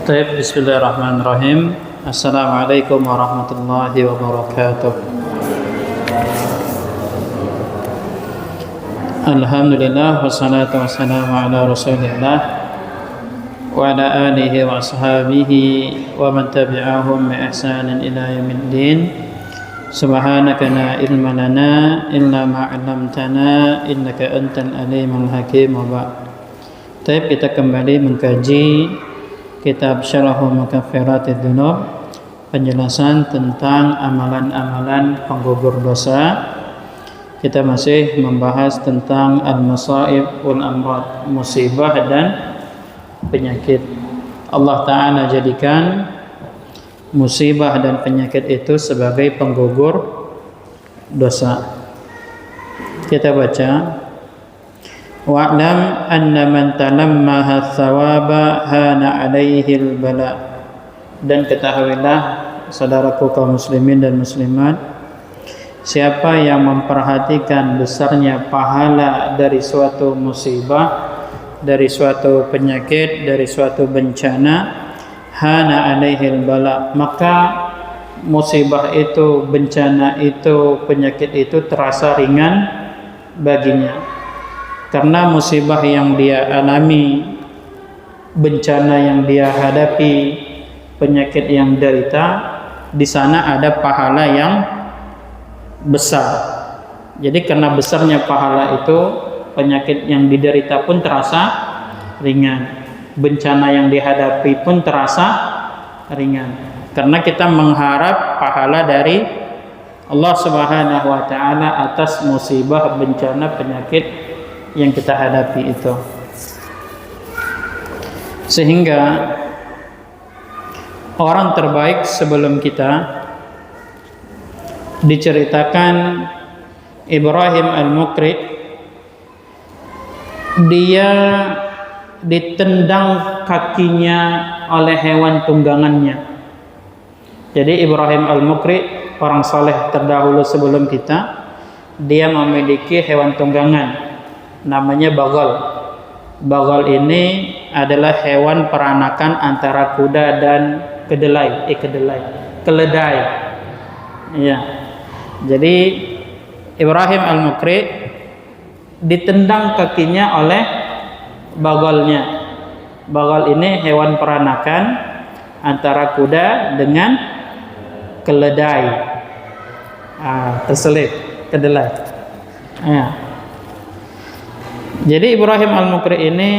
Baik, bismillahirrahmanirrahim. Assalamualaikum warahmatullahi wabarakatuh. Alhamdulillah wassalatu wassalamu ala Rasulillah wa ala alihi wa ashabihi wa man tabi'ahum bi ihsanin ila yaumiddin. Subhanaka la ilma lana illa ma 'allamtana innaka antal alimul hakim. Wa ba'd. Baik, kita kembali mengkaji kitab Syarah Mukaffiratid Dzunub, penjelasan tentang amalan-amalan penggugur dosa. Kita masih membahas tentang al-masaib wal amrad, musibah dan penyakit. Allah Ta'ala jadikan musibah dan penyakit itu sebagai penggugur dosa. Kita baca, wa'lam anna man talammaha thawaba hana alaihi al-bala. Dan ketahuilah saudaraku kaum muslimin dan muslimat, siapa yang memperhatikan besarnya pahala dari suatu musibah, dari suatu penyakit, dari suatu bencana, hana alaihi al-bala, maka musibah itu, bencana itu, penyakit itu terasa ringan baginya. Karena musibah yang dia alami, bencana yang dia hadapi, penyakit yang derita, di sana ada pahala yang besar. Jadi karena besarnya pahala itu, penyakit yang diderita pun terasa ringan, bencana yang dihadapi pun terasa ringan. Karena kita mengharap pahala dari Allah Subhanahu wa Ta'ala atas musibah, bencana, penyakit yang kita hadapi itu. Sehingga orang terbaik sebelum kita diceritakan Ibrahim Al-Muqri. Dia ditendang kakinya oleh hewan tunggangannya. Jadi Ibrahim Al-Muqri, orang saleh terdahulu sebelum kita, dia memiliki hewan tunggangan namanya bagal. Bagal ini adalah hewan peranakan antara kuda dan keledai. Ya. Jadi Ibrahim Al-Muqri ditendang kakinya oleh bagalnya. Bagal ini hewan peranakan antara kuda dengan keledai. Terselip kedelai. Ya. Jadi Ibrahim Al-Muqri ini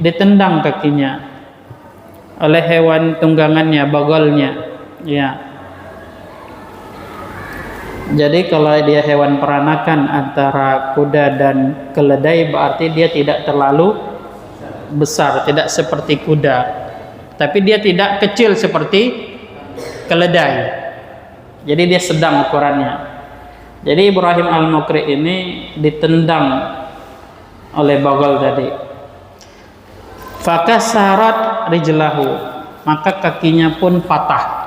ditendang kakinya oleh hewan tunggangannya, bagalnya. Ya. Jadi kalau dia hewan peranakan antara kuda dan keledai, berarti dia tidak terlalu besar, tidak seperti kuda. Tapi dia tidak kecil seperti keledai. Jadi dia sedang ukurannya. Jadi Ibrahim Al-Muqri ini ditendang oleh bagal tadi. Fakasarat rijlahu, maka kakinya pun patah.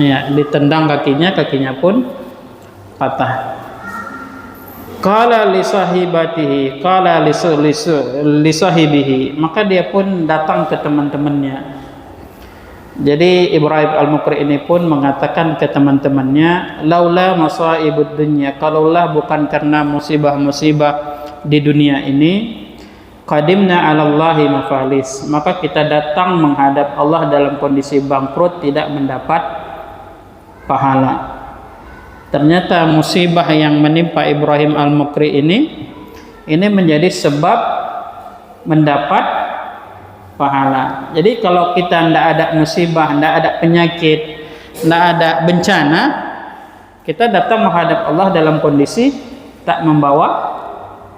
Ya, ditendang kakinya pun patah. Qala li sahibatihi, qala li sahibihi, maka dia pun datang ke teman-temannya. Jadi Ibrahim Al-Muqri ini pun mengatakan ke teman-temannya, laula masaibud dunya, kalaulah bukan karena musibah-musibah di dunia ini, qadimna 'alallahi mafalis, maka kita datang menghadap Allah dalam kondisi bangkrut, tidak mendapat pahala. Ternyata musibah yang menimpa Ibrahim Al-Muqri ini menjadi sebab mendapat pahala. Jadi kalau kita tidak ada musibah, tidak ada penyakit, tidak ada bencana, kita datang menghadap Allah dalam kondisi tak membawa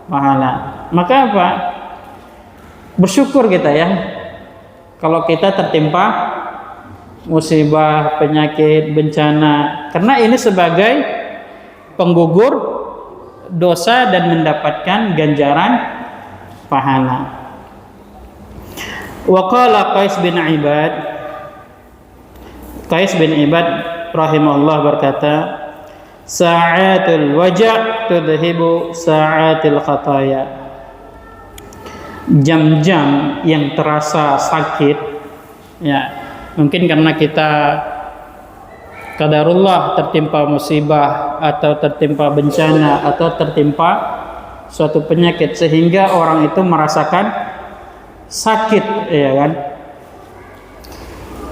pahala. Maka apa? Bersyukur kita ya, kalau kita tertimpa musibah, penyakit, bencana, karena ini sebagai penggugur dosa dan mendapatkan ganjaran pahala. Wa qala Qais bin Ibad rahimahullah berkata, sa'atul waja' tudhibu sa'atil khataya. Jam-jam yang terasa sakit Ya, mungkin karena kita qadarullah tertimpa musibah atau tertimpa bencana atau tertimpa suatu penyakit sehingga orang itu merasakan sakit, ya kan?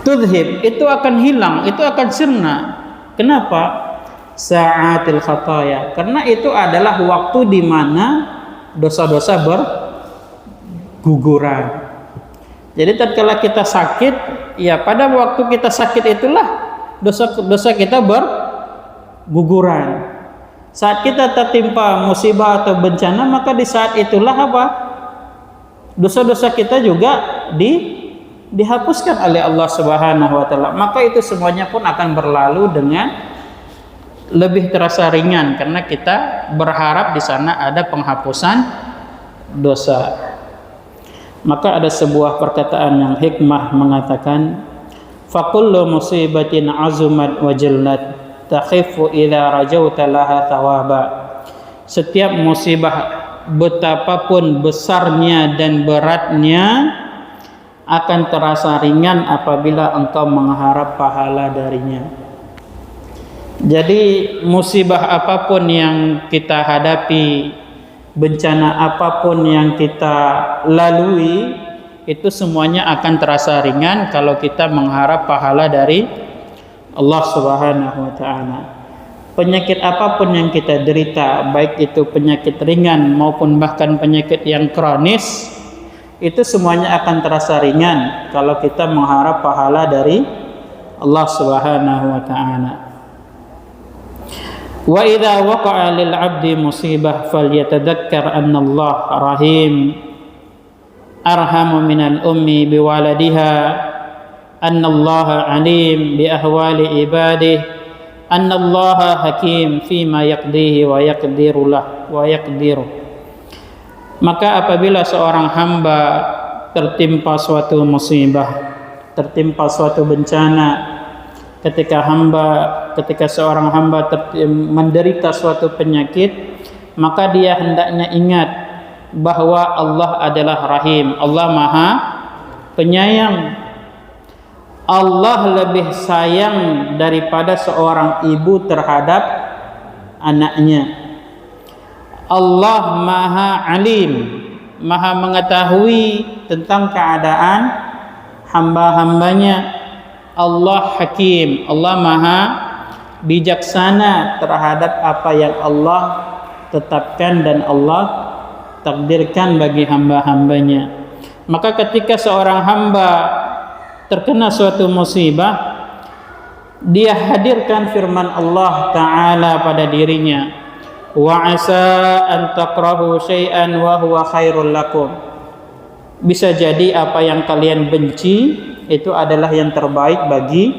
Tudhib, itu akan hilang, itu akan sirna. Kenapa? Sa'atil khataya, karena itu adalah waktu di mana dosa-dosa berguguran. Jadi tatkala kita sakit, ya pada waktu kita sakit itulah dosa-dosa kita berguguran. Saat kita tertimpa musibah atau bencana, maka di saat itulah apa? Dosa-dosa kita juga dihapuskan oleh Allah Subhanahu wa taala. Maka itu semuanya pun akan berlalu dengan lebih terasa ringan karena kita berharap di sana ada penghapusan dosa. Maka ada sebuah perkataan yang hikmah mengatakan, faqullu musibatin azumat wa jallat takhifu idza rajauta laha thawaba. Setiap musibah betapapun besarnya dan beratnya akan terasa ringan apabila engkau mengharap pahala darinya. Jadi musibah apapun yang kita hadapi, bencana apapun yang kita lalui, itu semuanya akan terasa ringan kalau kita mengharap pahala dari Allah Subhanahu wa taala. Penyakit apapun yang kita derita, baik itu penyakit ringan maupun bahkan penyakit yang kronis, itu semuanya akan terasa ringan kalau kita mengharap pahala dari Allah Subhanahu wa taala. Wa idza waqa'a lil 'abdi musibah falyatadhakkar anna Allah rahim arhamu minal ummi biwaladiha, anna Allah alim bi ahwali ibadihi, anna Allah hakim fima yaqdihi wa yaqdiru lah wa yaqdiru. Maka apabila seorang hamba tertimpa suatu musibah, tertimpa suatu bencana, ketika seorang hamba menderita suatu penyakit, maka dia hendaknya ingat bahwa Allah adalah Rahim, Allah Maha Penyayang. Allah lebih sayang daripada seorang ibu terhadap anaknya. Allah Maha Alim, Maha mengetahui tentang keadaan hamba-hambanya. Allah Hakim, Allah Maha bijaksana terhadap apa yang Allah tetapkan dan Allah takdirkan bagi hamba-hambanya. Maka ketika seorang hamba terkena suatu musibah, dia hadirkan firman Allah Ta'ala pada dirinya, wa asa an takrahu syai'an wa huwa khairul lakum. Bisa jadi apa yang kalian benci itu adalah yang terbaik bagi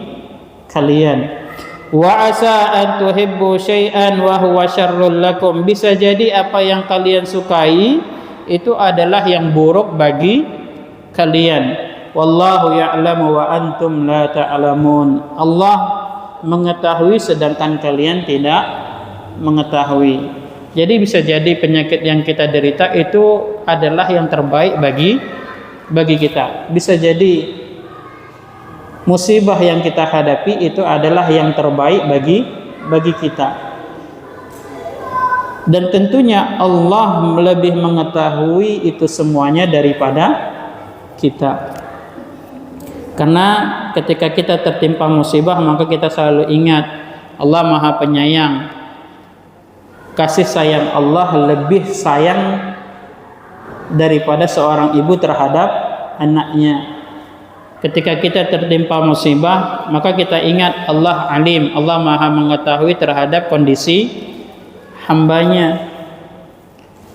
kalian. Wa asa an tuhibbu syai'an wa huwa syarrul lakum. Bisa jadi apa yang kalian sukai itu adalah yang buruk bagi kalian. Wallahu ya'lamu wa antum la ta'lamun. Allah mengetahui sedangkan kalian tidak mengetahui. Jadi bisa jadi penyakit yang kita derita itu adalah yang terbaik bagi kita. Bisa jadi musibah yang kita hadapi itu adalah yang terbaik bagi kita. Dan tentunya Allah lebih mengetahui itu semuanya daripada kita. Karena ketika kita tertimpa musibah, maka kita selalu ingat Allah Maha Penyayang. Kasih sayang Allah lebih sayang daripada seorang ibu terhadap anaknya. Ketika kita tertimpa musibah, maka kita ingat Allah Alim, Allah Maha mengetahui terhadap kondisi hambanya.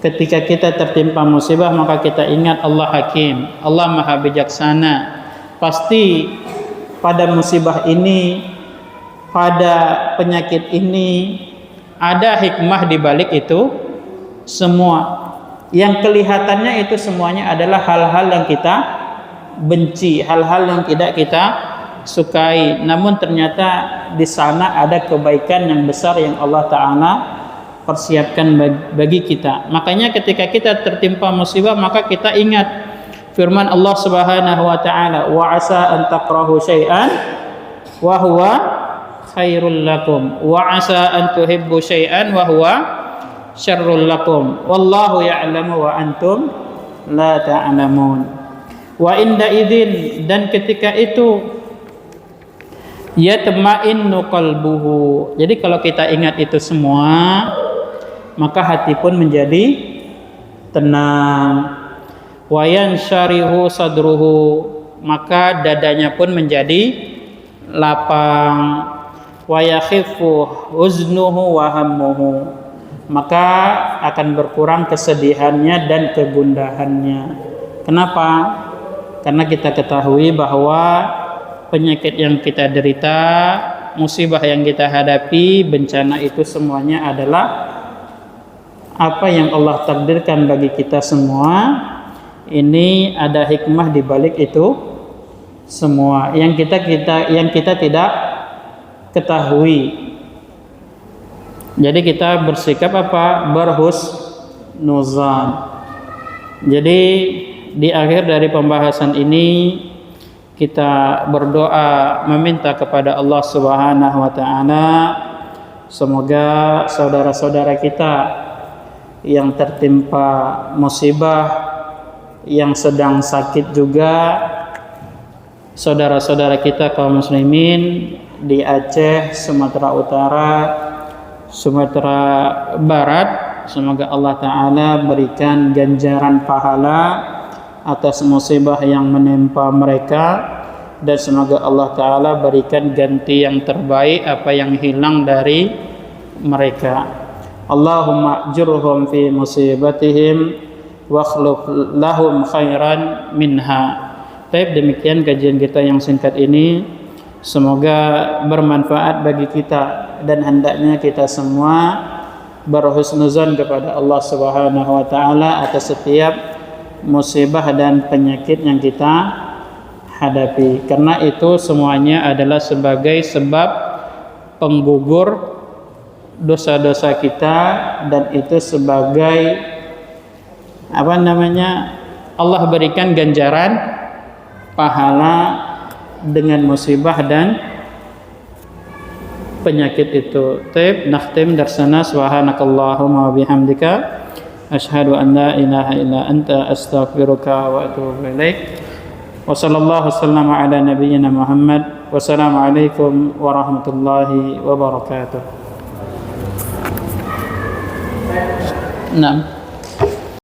Ketika kita tertimpa musibah, maka kita ingat Allah Hakim, Allah Maha bijaksana. Pasti pada musibah ini, pada penyakit ini, ada hikmah di balik itu semua. Yang kelihatannya itu semuanya adalah hal-hal yang kita benci, hal-hal yang tidak kita sukai. Namun ternyata di sana ada kebaikan yang besar yang Allah Ta'ala persiapkan bagi kita. Makanya ketika kita tertimpa musibah, maka kita ingat firman Allah Subhanahu wa taala, wa asa an takrahu syai'an wa huwa khairul lakum wa asa an tuhibbu syai'an wa huwa syarrul lakum wallahu ya'lamu wa antum la ta'lamun. Wa inda idzin, dan ketika itu yatma'innu qalbuhu. Jadi kalau kita ingat itu semua, maka hati pun menjadi tenang. Wa yansyarihu sadruhu, maka dadanya pun menjadi lapang. Wa yakhifu huznuhu wa hammuhu, maka akan berkurang kesedihannya dan kegundahannya. Kenapa? Karena kita ketahui bahwa penyakit yang kita derita, musibah yang kita hadapi, bencana itu semuanya adalah apa yang Allah takdirkan bagi kita semua. Ini ada hikmah di balik itu semua yang kita tidak ketahui. Jadi kita bersikap apa? Berhusnuzan. Jadi di akhir dari pembahasan ini kita berdoa meminta kepada Allah Subhanahu wa taala, semoga saudara-saudara kita yang tertimpa musibah, yang sedang sakit juga, saudara-saudara kita kaum muslimin di Aceh, Sumatera Utara, Sumatera Barat, semoga Allah Ta'ala berikan ganjaran pahala atas musibah yang menimpa mereka, dan semoga Allah Ta'ala berikan ganti yang terbaik apa yang hilang dari mereka. Allahumma ajurhum fi musibatihim wa akhluf lahum khairan minha. Baik, demikian kajian kita yang singkat ini, semoga bermanfaat bagi kita, dan hendaknya kita semua berhusnuzan kepada Allah Subhanahu wa taala atas setiap musibah dan penyakit yang kita hadapi, karena itu semuanya adalah sebagai sebab penggugur dosa-dosa kita, dan itu sebagai Allah berikan ganjaran pahala dengan musibah dan penyakit itu. Taib, nakhtim darsana. Subhanakallahumma wa bihamdika asyhadu an la ilaha illa anta astaghfiruka wa atubu ilaik. Wa sallallahu wasallam ala nabiyyina Muhammad. Wassalamu alaikum warahmatullahi wabarakatuh. Nah.